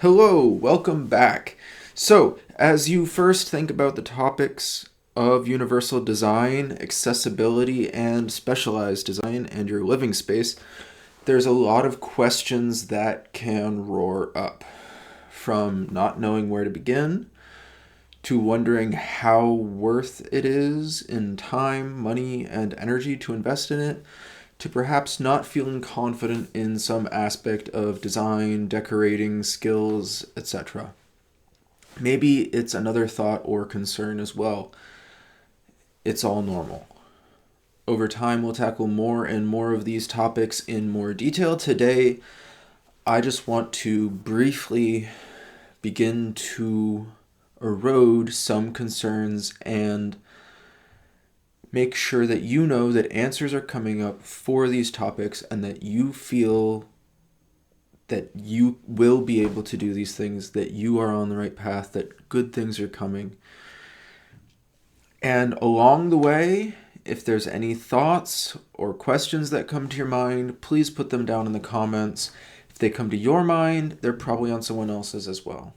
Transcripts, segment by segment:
Hello, welcome back. So, as you first think about the topics of universal design, accessibility, and specialized design and your living space, there's a lot of questions that can roar up. From not knowing where to begin, to wondering how worth it is in time, money, and energy to invest in it, to perhaps not feeling confident in some aspect of design, decorating, skills, etc. Maybe it's another thought or concern as well. It's all normal. Over time, we'll tackle more and more of these topics in more detail. Today, I just want to briefly begin to erode some concerns and make sure that you know that answers are coming up for these topics and that you feel that you will be able to do these things, that you are on the right path, that good things are coming. And along the way, if there's any thoughts or questions that come to your mind, please put them down in the comments. If they come to your mind, they're probably on someone else's as well.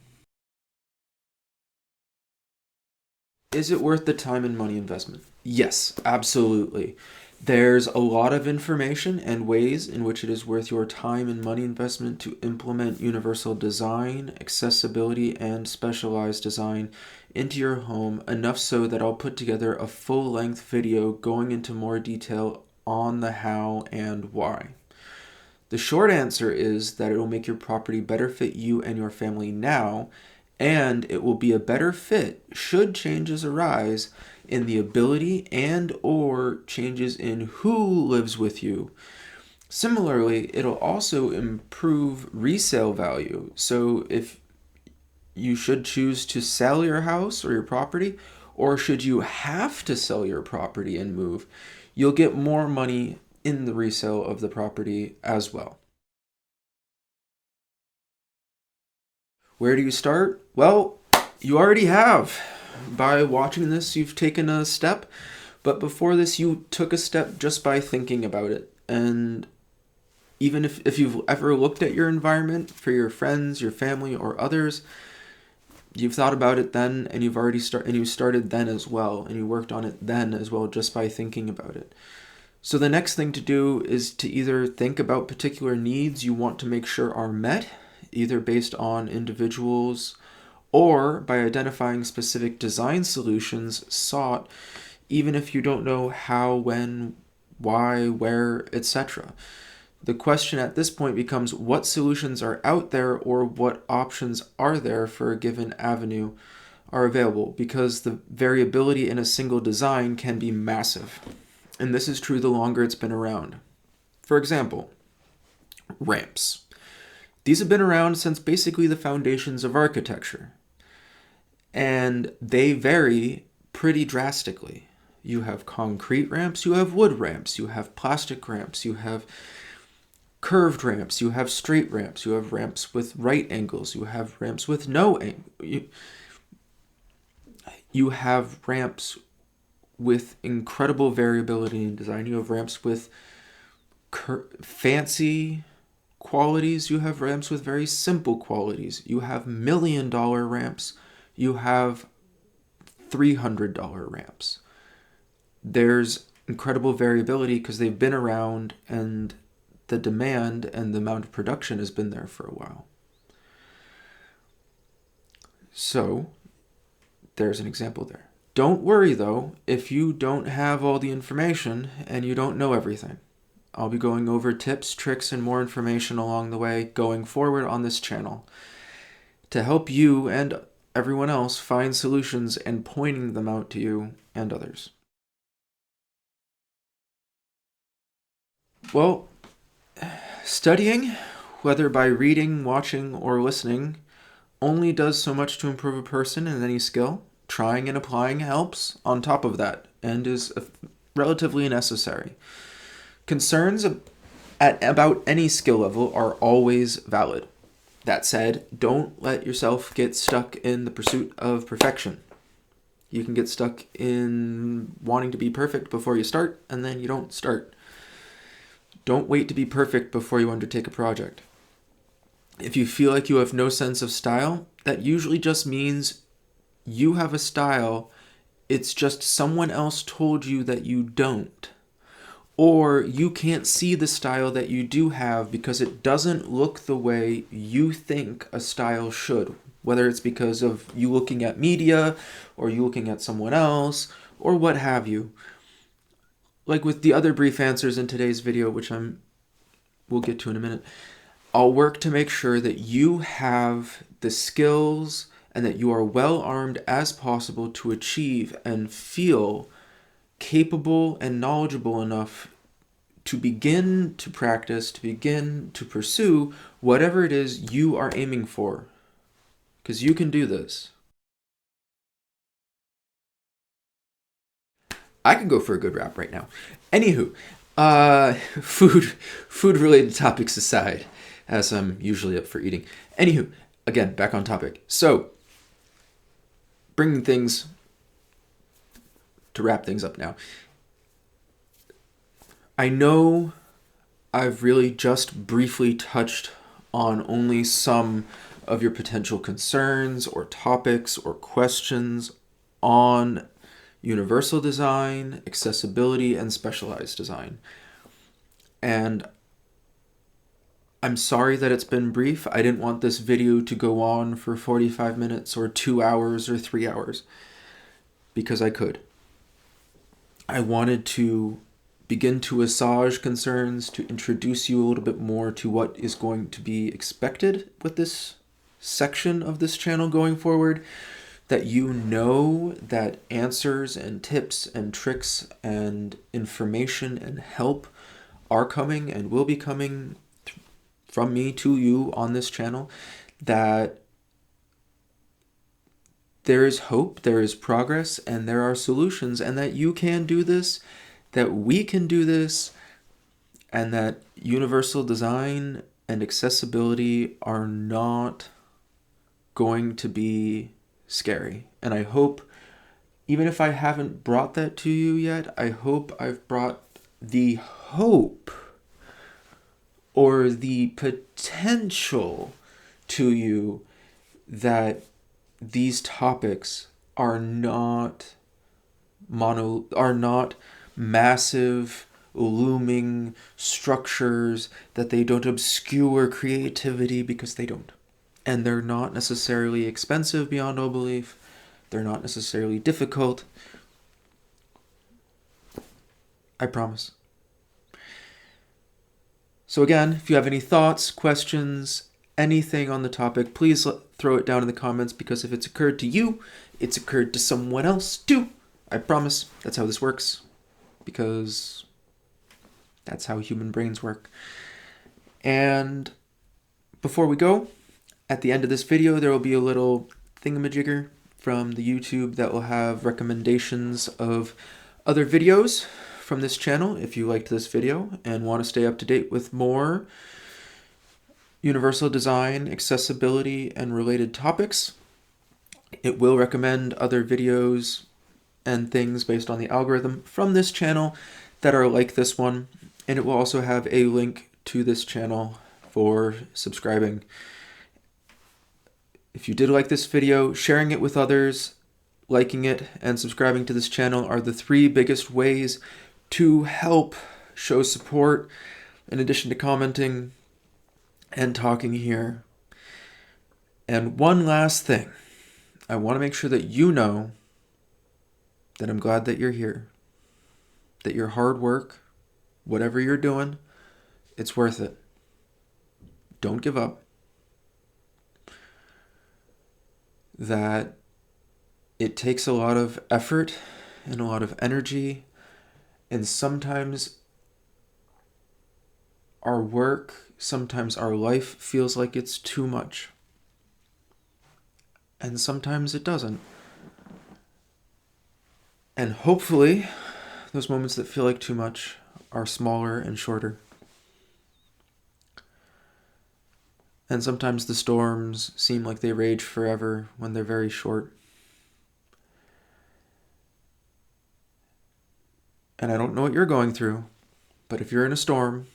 Is it worth the time and money investment? Yes, absolutely. There's a lot of information and ways in which it is worth your time and money investment to implement universal design, accessibility, and specialized design into your home, enough so that I'll put together a full-length video going into more detail on the how and why. The short answer is that it will make your property better fit you and your family now, and it will be a better fit should changes arise in the ability and or changes in who lives with you. Similarly, it'll also improve resale value. So if you should choose to sell your house or your property, or should you have to sell your property and move, you'll get more money in the resale of the property as well. Where do you start? Well, you already have. By watching this, you've taken a step, but before this, you took a step just by thinking about it. And even if you've ever looked at your environment for your friends, your family, or others, you've thought about it then, and you started then as well, and you worked on it then as well just by thinking about it. So the next thing to do is to either think about particular needs you want to make sure are met, either based on individuals or by identifying specific design solutions sought, even if you don't know how, when, why, where, etc. The question at this point becomes what solutions are out there or what options are there for a given avenue are available, because the variability in a single design can be massive. And this is true the longer it's been around. For example, ramps. These have been around since basically the foundations of architecture, and they vary pretty drastically. You have concrete ramps, you have wood ramps, you have plastic ramps, you have curved ramps, you have straight ramps, you have ramps with right angles, you have ramps with no angle. You have ramps with incredible variability in design. You have ramps with fancy qualities. You have ramps with very simple qualities. You have $1,000,000 ramps. You have $300 ramps. There's incredible variability because they've been around and the demand and the amount of production has been there for a while. So there's an example there. Don't worry though if you don't have all the information and you don't know everything. I'll be going over tips, tricks, and more information along the way going forward on this channel to help you and everyone else find solutions and pointing them out to you and others. Well, studying, whether by reading, watching, or listening, only does so much to improve a person in any skill. Trying and applying helps on top of that and is relatively necessary. Concerns about any skill level are always valid. That said, don't let yourself get stuck in the pursuit of perfection. You can get stuck in wanting to be perfect before you start, and then you don't start. Don't wait to be perfect before you undertake a project. If you feel like you have no sense of style, that usually just means you have a style. It's just someone else told you that you don't. Or you can't see the style that you do have because it doesn't look the way you think a style should. Whether it's because of you looking at media, or you looking at someone else, or what have you. Like with the other brief answers in today's video, which we'll get to in a minute, I'll work to make sure that you have the skills and that you are well armed as possible to achieve and feel capable and knowledgeable enough to begin to practice, to begin to pursue whatever it is you are aiming for. Because you can do this. I could go for a good rap right now. Anywho, food related topics aside, as I'm usually up for eating. Anywho, again, back on topic. So, bringing things to wrap things up now. I know I've really just briefly touched on only some of your potential concerns or topics or questions on universal design, accessibility, and specialized design. And I'm sorry that it's been brief. I didn't want this video to go on for 45 minutes or 2 hours or 3 hours because I could. I wanted to begin to assuage concerns, to introduce you a little bit more to what is going to be expected with this section of this channel going forward, that you know that answers and tips and tricks and information and help are coming and will be coming from me to you on this channel, that there is hope, there is progress, and there are solutions, and that you can do this, that we can do this, and that universal design and accessibility are not going to be scary. And I hope, even if I haven't brought that to you yet, I hope I've brought the hope or the potential to you that these topics are not massive looming structures, that they don't obscure creativity, because they don't. And they're not necessarily expensive beyond all belief. They're not necessarily difficult. I promise. So again, if you have any thoughts, questions, anything on the topic, please throw it down in the comments, because if it's occurred to you, it's occurred to someone else too. I promise that's how this works, because that's how human brains work. And before we go, at the end of this video, there will be a little thingamajigger from the YouTube that will have recommendations of other videos from this channel if you liked this video and want to stay up to date with more universal design, accessibility, and related topics. It will recommend other videos and things based on the algorithm from this channel that are like this one, and it will also have a link to this channel for subscribing. If you did like this video, sharing it with others, liking it, and subscribing to this channel are the 3 biggest ways to help show support, in addition to commenting and talking here. And one last thing, I want to make sure that you know that I'm glad that you're here, that your hard work, whatever you're doing, it's worth it. Don't give up. That it takes a lot of effort and a lot of energy, and sometimes our work, sometimes our life feels like it's too much, and sometimes it doesn't. And hopefully those moments that feel like too much are smaller and shorter. And sometimes the storms seem like they rage forever when they're very short. And I don't know what you're going through, but if you're in a storm,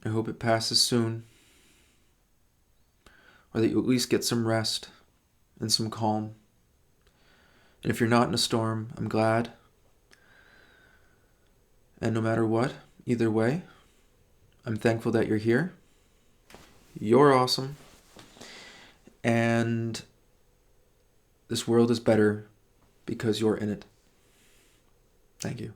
I hope it passes soon. or that you at least get some rest and some calm. And if you're not in a storm, I'm glad. And no matter what, either way, I'm thankful that you're here. You're awesome. And this world is better because you're in it. Thank you.